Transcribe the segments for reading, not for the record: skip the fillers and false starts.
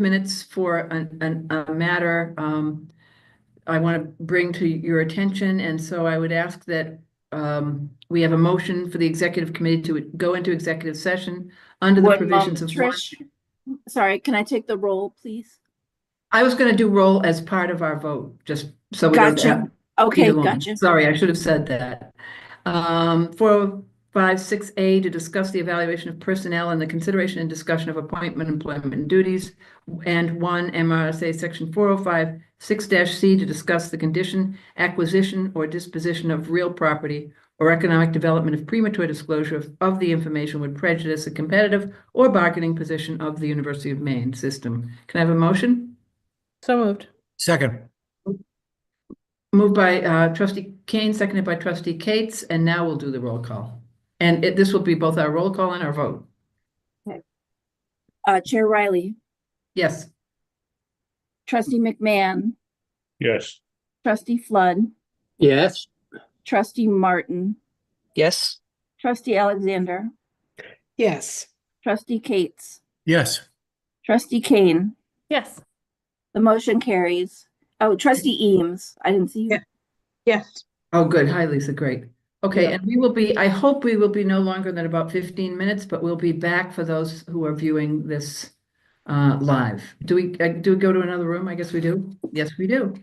minutes for a matter I want to bring to your attention, and so I would ask that we have a motion for the executive committee to go into executive session under the One provisions moment, of one. Trish. Sorry, can I take the roll, please? I was going to do roll as part of our vote, just so we don't Gotcha. have Okay, either one. gotcha. Sorry, I should have said that. 456A to discuss the evaluation of personnel and the consideration and discussion of appointment, employment, and duties. And 1 MRSA Section 405 6-C to discuss the condition, acquisition, or disposition of real property or economic development if premature disclosure of the information would prejudice the competitive or bargaining position of the University of Maine system. Can I have a motion? So moved. Second. Moved by trustee Kane, seconded by trustee Cates, and now we'll do the roll call. And this will be both our roll call and our vote. Chair Riley, Yes. Trustee McMahon, Yes. Trustee Flood, Yes. Trustee Martin, Yes. Trustee Alexander, Yes. Trustee Cates, Yes. Trustee Kane. Yes. The motion carries. Oh, Trustee Eames, I didn't see you. Yeah. Yes. Oh, good. Hi, Lisa. Great. Okay, Yeah. and we will be, I hope we will be no longer than about 15 minutes, but we'll be back for those who are viewing this live. Do we go to another room? I guess we do. Yes, we do.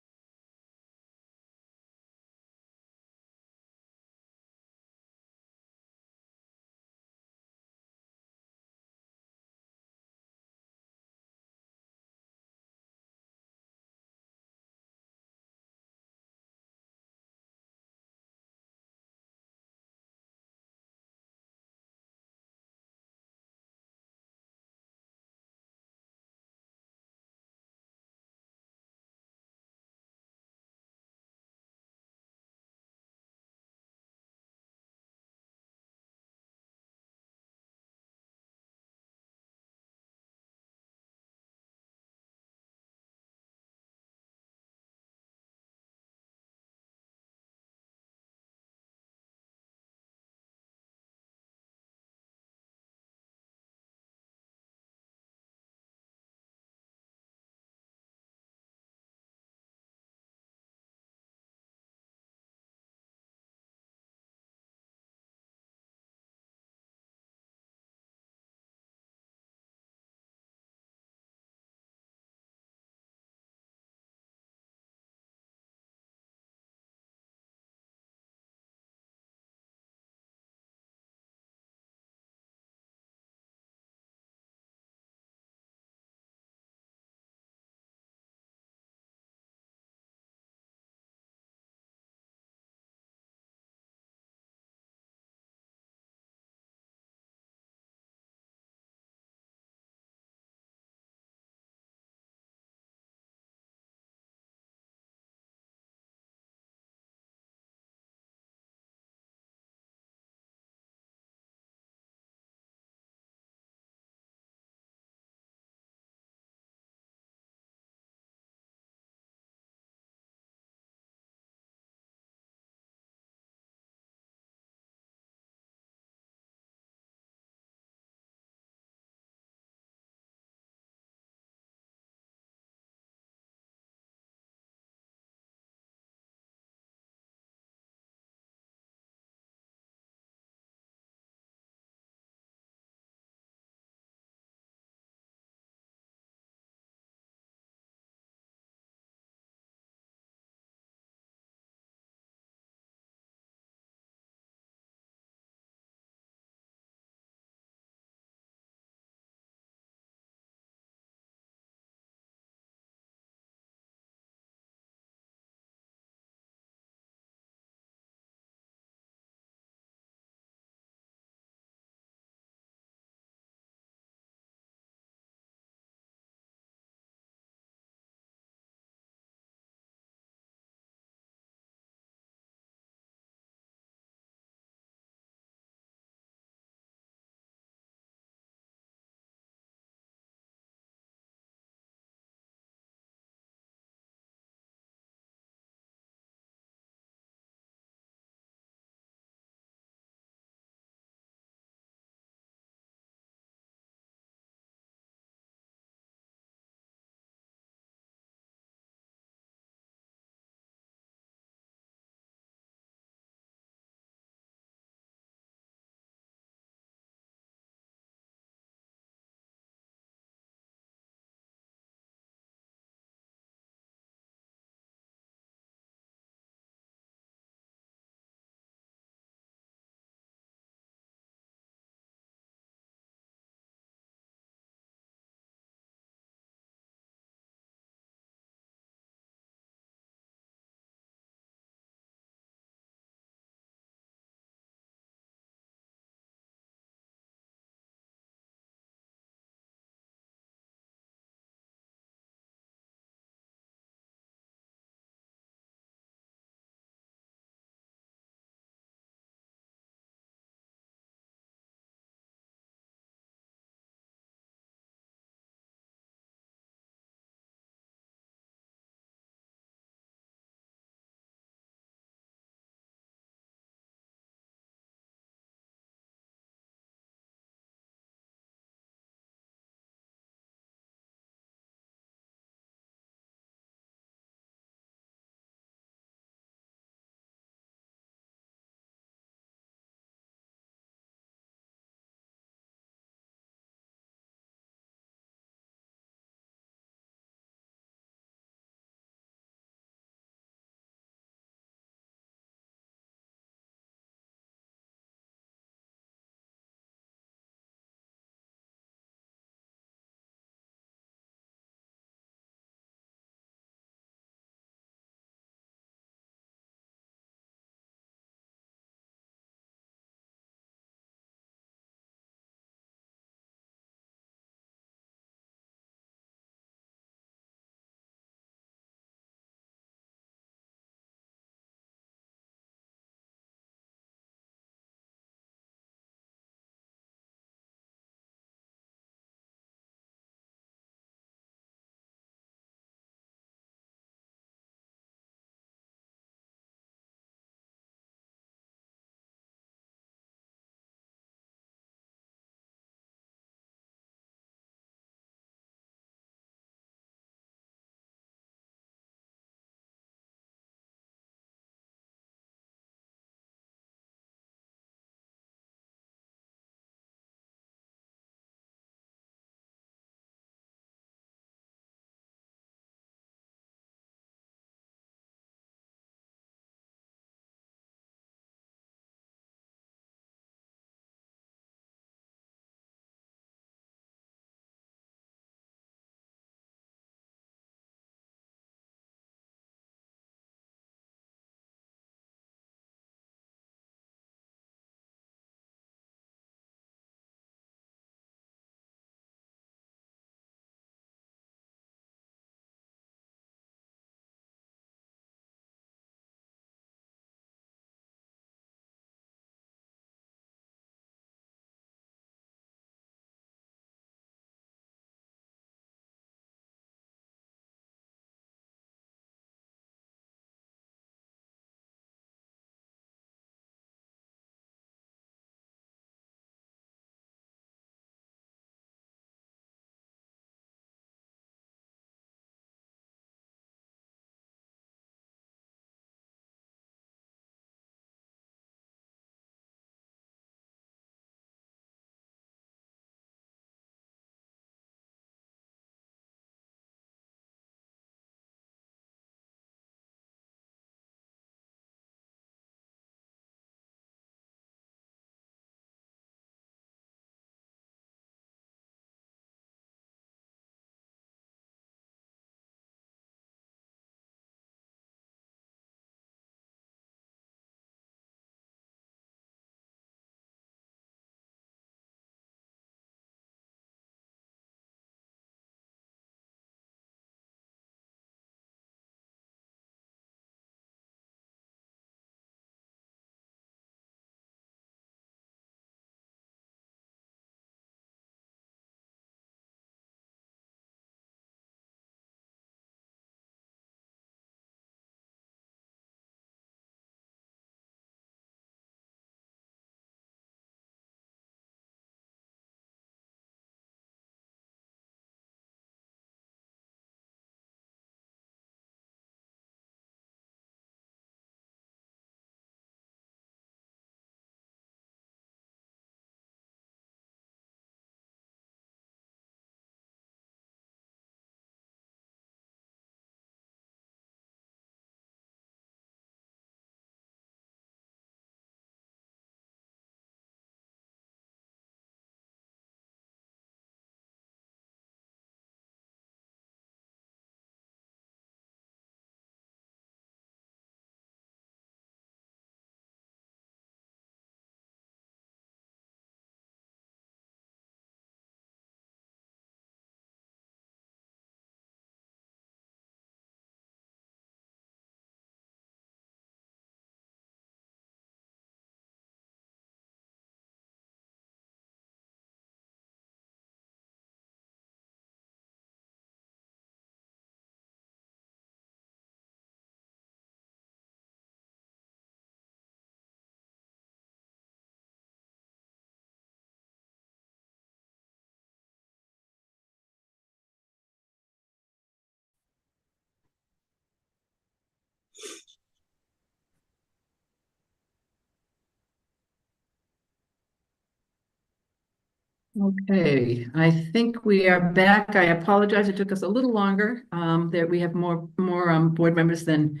Okay, I think we are back. I apologize. It took us a little longer. That we have more board members than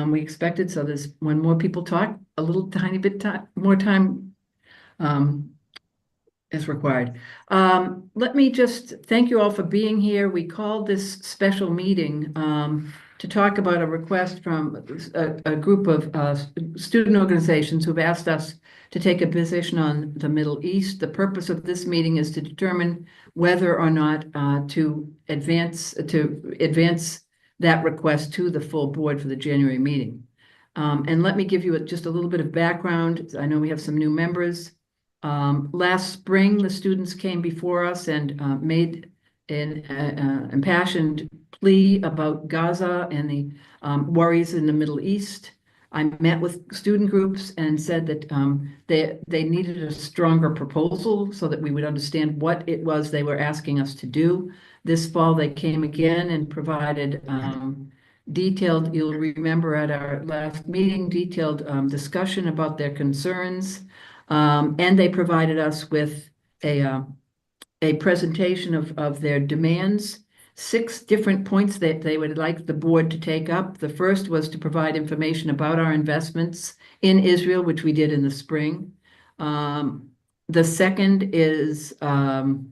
we expected. So there's when more people talk, a little tiny bit more time um, is required. Let me just thank you all for being here. We called this special meeting to talk about a request from a group of student organizations who've asked us to take a position on the Middle East. The purpose of this meeting is to determine whether or not to advance that request to the full board for the January meeting. And let me give you just a little bit of background. I know we have some new members. Last spring, the students came before us and made an impassioned plea about Gaza and the worries in the Middle East. I met with student groups and said that they needed a stronger proposal so that we would understand what it was they were asking us to do. This fall, they came again and provided detailed, you'll remember at our last meeting, detailed discussion about their concerns. And they provided us with a presentation of their demands, 6 different points that they would like the board to take up. The first was to provide information about our investments in Israel, which we did in the spring. The second is to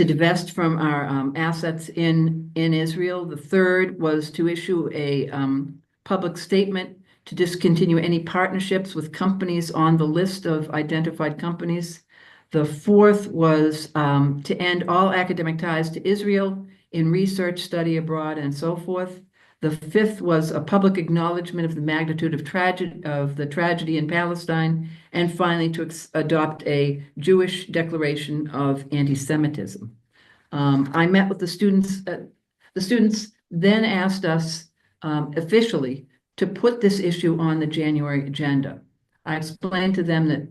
divest from our assets in Israel. The third was to issue a public statement to discontinue any partnerships with companies on the list of identified companies. The fourth was to end all academic ties to Israel in research, study abroad, and so forth. The fifth was a public acknowledgement of the magnitude of the tragedy in Palestine, and finally to adopt a Jewish declaration of anti-Semitism. I met with the students. The students then asked us officially to put this issue on the January agenda. I explained to them that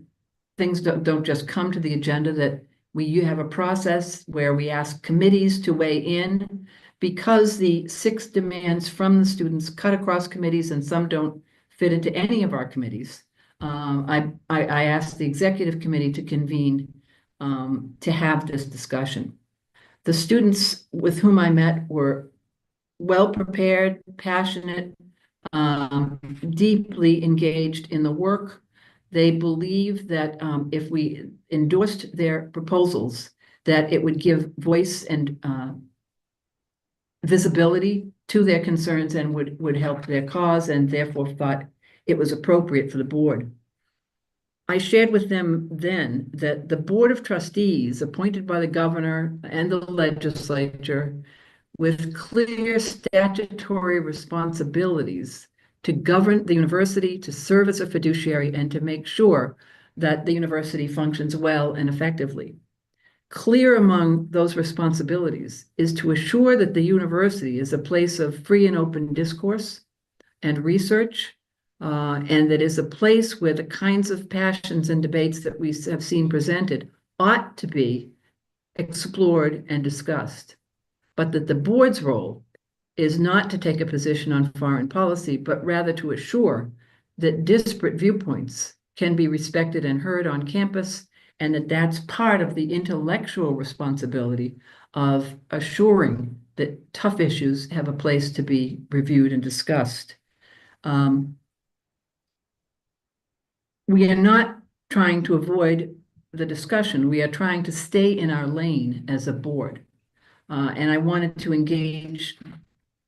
things don't just come to the agenda, that you have a process where we ask committees to weigh in. Because the 6 demands from the students cut across committees and some don't fit into any of our committees, I asked the executive committee to convene to have this discussion. The students with whom I met were well prepared, passionate, deeply engaged in the work. They believe that if we endorsed their proposals, that it would give voice and visibility to their concerns and would help their cause, and therefore thought it was appropriate for the board. I shared with them then that the Board of Trustees appointed by the governor and the legislature with clear statutory responsibilities to govern the university, to serve as a fiduciary, and to make sure that the university functions well and effectively. Clear among those responsibilities is to assure that the university is a place of free and open discourse and research, and that is a place where the kinds of passions and debates that we have seen presented ought to be explored and discussed. But that the board's role is not to take a position on foreign policy, but rather to assure that disparate viewpoints can be respected and heard on campus, and that that's part of the intellectual responsibility of assuring that tough issues have a place to be reviewed and discussed. We are not trying to avoid the discussion. We are trying to stay in our lane as a board. And I wanted to engage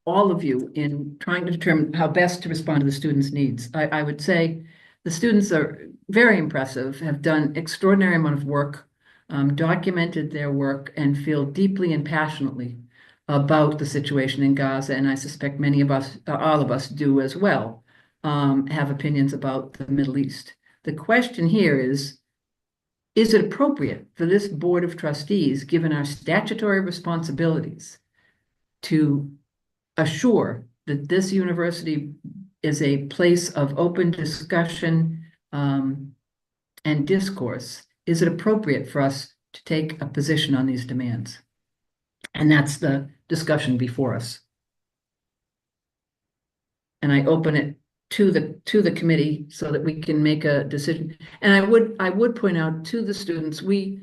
all of you in trying to determine how best to respond to the students' needs. I would say the students are very impressive, have done extraordinary amount of work, documented their work, and feel deeply and passionately about the situation in Gaza. And I suspect many of us, all of us do as well, have opinions about the Middle East. The question here is it appropriate for this Board of Trustees, given our statutory responsibilities, to assure that this university is a place of open discussion and discourse? Is it appropriate for us to take a position on these demands? And that's the discussion before us. And I open it to the committee so that we can make a decision. And I would point out to the students, we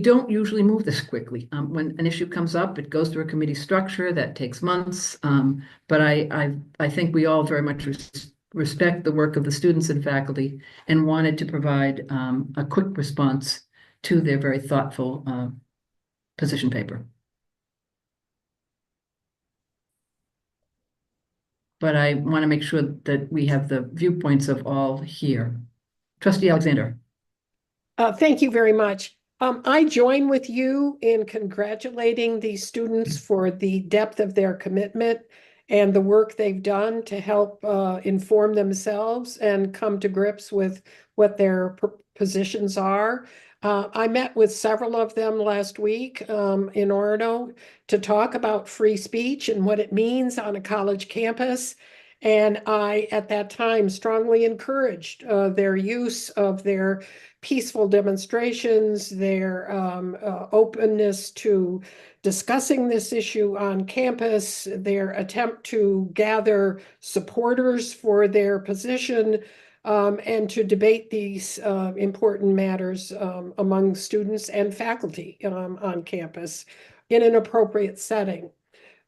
don't usually move this quickly. When an issue comes up, it goes through a committee structure that takes months. But I think we all very much respect the work of the students and faculty and wanted to provide a quick response to their very thoughtful position paper. But I want to make sure that we have the viewpoints of all here. Trustee Alexander. Thank you very much. I join with you in congratulating these students for the depth of their commitment and the work they've done to help inform themselves and come to grips with what their positions are. I met with several of them last week in Orono to talk about free speech and what it means on a college campus. And I, at that time, strongly encouraged their use of their peaceful demonstrations, their openness to discussing this issue on campus, their attempt to gather supporters for their position, and to debate these important matters among students and faculty on campus in an appropriate setting.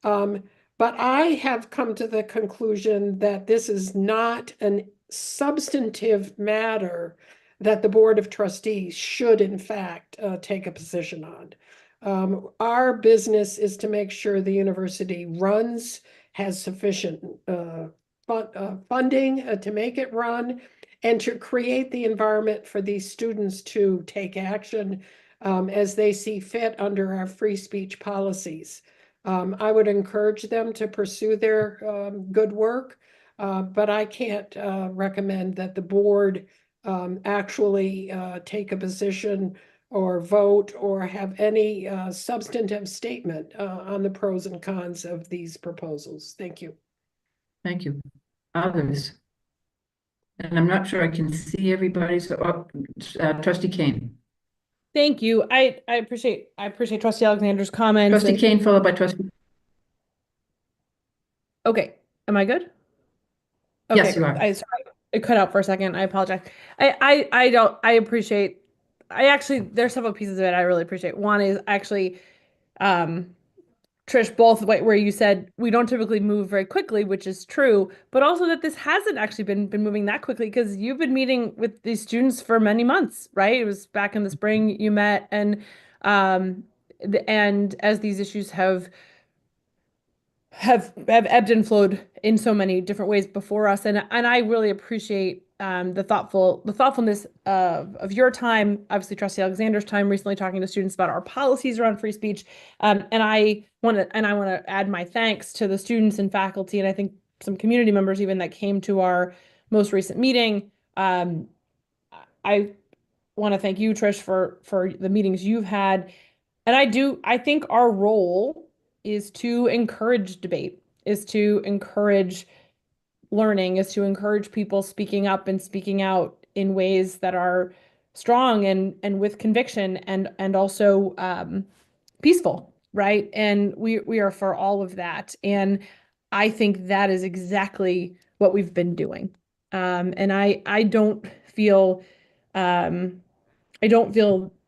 But I have come to the conclusion that this is not a substantive matter that the Board of Trustees should, in fact, take a position on. Our business is to make sure the university has sufficient funding to make it run, and to create the environment for these students to take action as they see fit under our free speech policies. I would encourage them to pursue their good work, but I can't recommend that the board actually take a position or vote or have any substantive statement on the pros and cons of these proposals. Thank you. Thank you. Others? And I'm not sure I can see everybody, so Trustee Kane. Thank you. I appreciate Trustee Alexander's comments. Trustee Kane followed by Trustee. Okay, am I good? Yes, Okay. you are. Sorry, it cut out for a second. I apologize. There's several pieces of it I really appreciate. One is actually, Trish, both where you said we don't typically move very quickly, which is true, but also that this hasn't actually been moving that quickly because you've been meeting with these students for many months, right? It was back in the spring you met, and as these issues have ebbed and flowed in so many different ways before us, and I really appreciate the thoughtfulness of your time, obviously Trustee Alexander's time recently talking to students about our policies around free speech, and I want to add my thanks to the students and faculty, and I think some community members even that came to our most recent meeting. I want to thank you, Trish, for the meetings you've had, and I think our role is to encourage debate, is to encourage learning, is to encourage people speaking up and speaking out in ways that are strong and with conviction and also peaceful, right? And we are for all of that. And I think that is exactly what we've been doing. And I don't feel the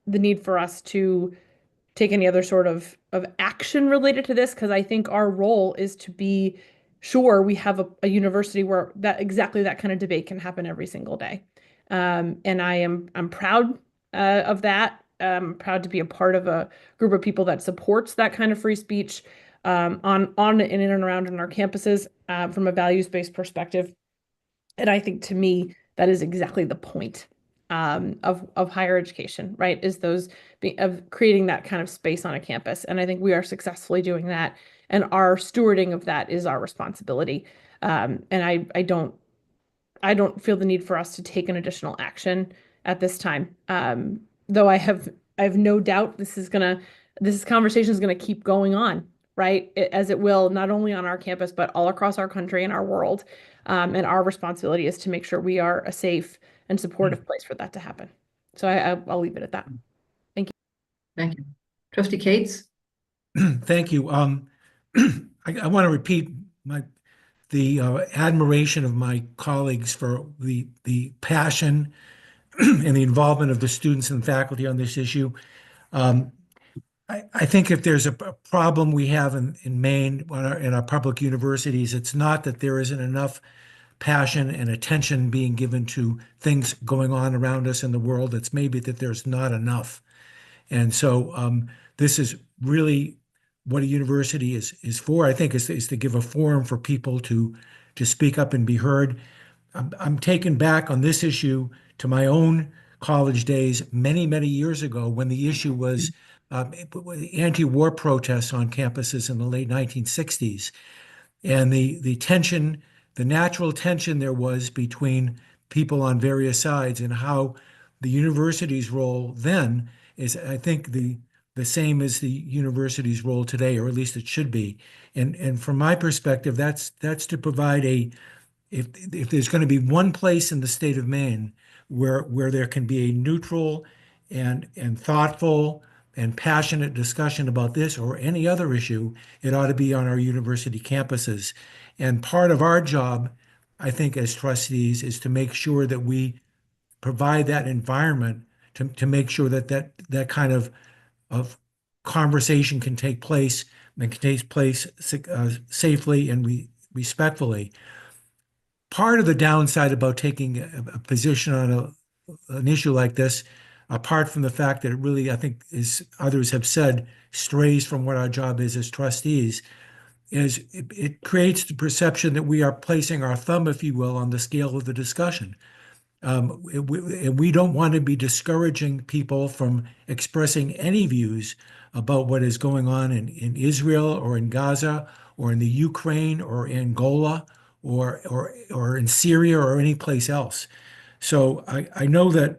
need for us to take any other sort of action related to this, because I think our role is to be sure we have a university where exactly that kind of debate can happen every single day. And I'm proud of that. I'm proud to be a part of a group of people that supports that kind of free speech on and in and around in our campuses from a values-based perspective. And I think to me, that is exactly the point of higher education, right? Is of creating that kind of space on a campus. And I think we are successfully doing that. And our stewarding of that is our responsibility. And I don't feel the need for us to take an additional action at this time. Though I have no doubt this conversation is gonna keep going on, right? As it will, not only on our campus, but all across our country and our world. And our responsibility is to make sure we are a safe and supportive place for that to happen. So I'll leave it at that. Thank you. Thank you. Trustee Cates? Thank you. I want to repeat the admiration of my colleagues for the passion and the involvement of the students and faculty on this issue. I think if there's a problem we have in Maine in our public universities, it's not that there isn't enough passion and attention being given to things going on around us in the world. It's maybe that there's not enough. And so this is really what a university is for, I think, is to give a forum for people to speak up and be heard. I'm taken back on this issue to my own college days many, many years ago when the issue was anti-war protests on campuses in the late 1960s. And the tension, the natural tension there was between people on various sides, and how the university's role then is, I think, the same as the university's role today, or at least it should be. And from my perspective, that's to provide if there's going to be one place in the state of Maine where there can be a neutral and thoughtful and passionate discussion about this or any other issue, it ought to be on our university campuses. And part of our job, I think, as trustees, is to make sure that we provide that environment to make sure that kind of conversation can take place and can take place safely and respectfully. Part of the downside about taking a position on an issue like this, apart from the fact that it really, I think, as others have said, strays from what our job is as trustees, is it creates the perception that we are placing our thumb, if you will, on the scale of the discussion. We don't want to be discouraging people from expressing any views about what is going on in Israel or in Gaza or in the Ukraine or Angola or in Syria or any place else. So I know that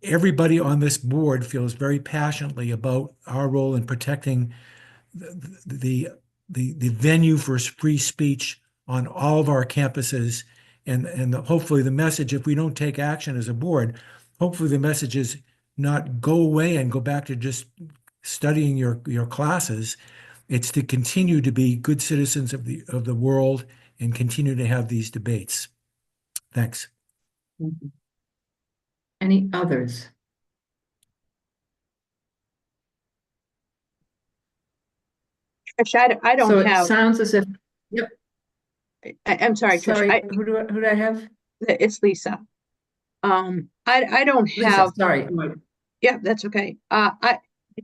everybody on this board feels very passionately about our role in protecting the venue for free speech on all of our campuses. And hopefully the message, if we don't take action as a board, hopefully the message is not go away and go back to just studying your classes. It's to continue to be good citizens of the world and continue to have these debates. Thanks. Any others? Trish, I So don't it have, sounds as if, I'm sorry, Trish, sorry, who do I have? it's Lisa. I don't Lisa, have, sorry. yeah, that's okay.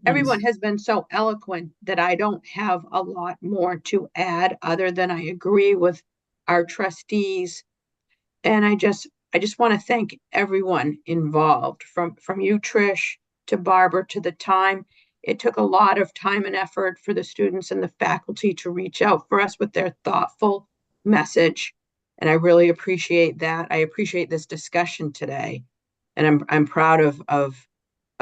Everyone has been so eloquent that I don't have a lot more to add, other than I agree with our trustees. And I just want to thank everyone involved, from you, Trish, to Barbara, to the time. It took a lot of time and effort for the students and the faculty to reach out for us with their thoughtful message. And I really appreciate that. I appreciate this discussion today. And I'm proud of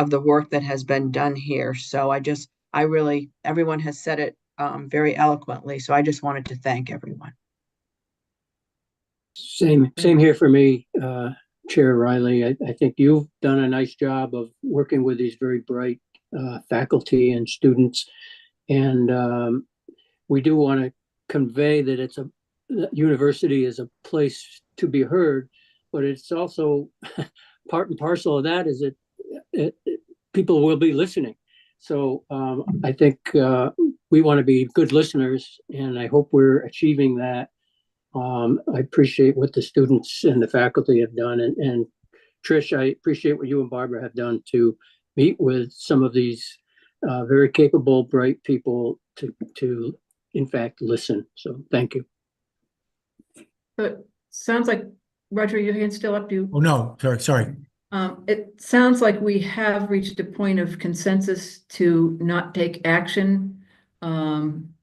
the work that has been done here. So everyone has said it very eloquently. So I just wanted to thank everyone. Same here for me, Chair Riley. I think you've done a nice job of working with these very bright faculty and students. And we do want to convey that the university is a place to be heard, but it's also part and parcel of that is that people will be listening. So I think we want to be good listeners, and I hope we're achieving that. I appreciate what the students and the faculty have done. And Trish, I appreciate what you and Barbara have done to meet with some of these very capable, bright people to in fact, listen. So thank you. But sounds like, Roger, your hand's still up. Oh, no, sorry. It sounds like we have reached a point of consensus to not take action. And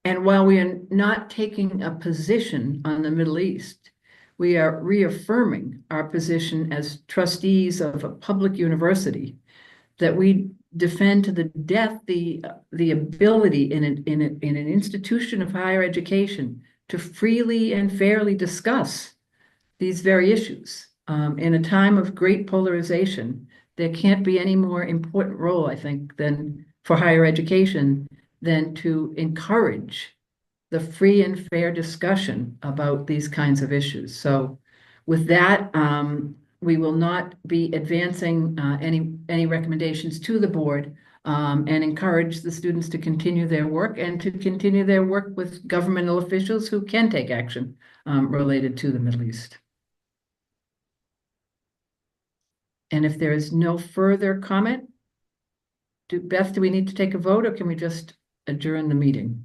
while we are not taking a position on the Middle East, we are reaffirming our position as trustees of a public university that we defend to the death the ability in an institution of higher education to freely and fairly discuss these very issues. In a time of great polarization, there can't be any more important role, I think, than for higher education than to encourage the free and fair discussion about these kinds of issues. So with that, we will not be advancing any recommendations to the board, and encourage the students to continue their work and to continue their work with governmental officials who can take action related to the Middle East. And if there is no further comment, Beth, do we need to take a vote, or can we just adjourn the meeting?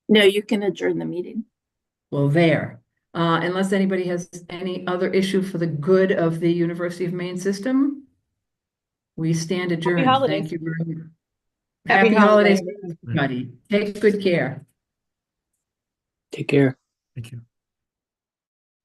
No, you can adjourn the meeting. Well, there. Unless anybody has any other issue for the good of the University of Maine system, we stand adjourned. holidays. Thank you very much. Happy Happy holidays, holidays. everybody. Take good care. Take care. Thank you.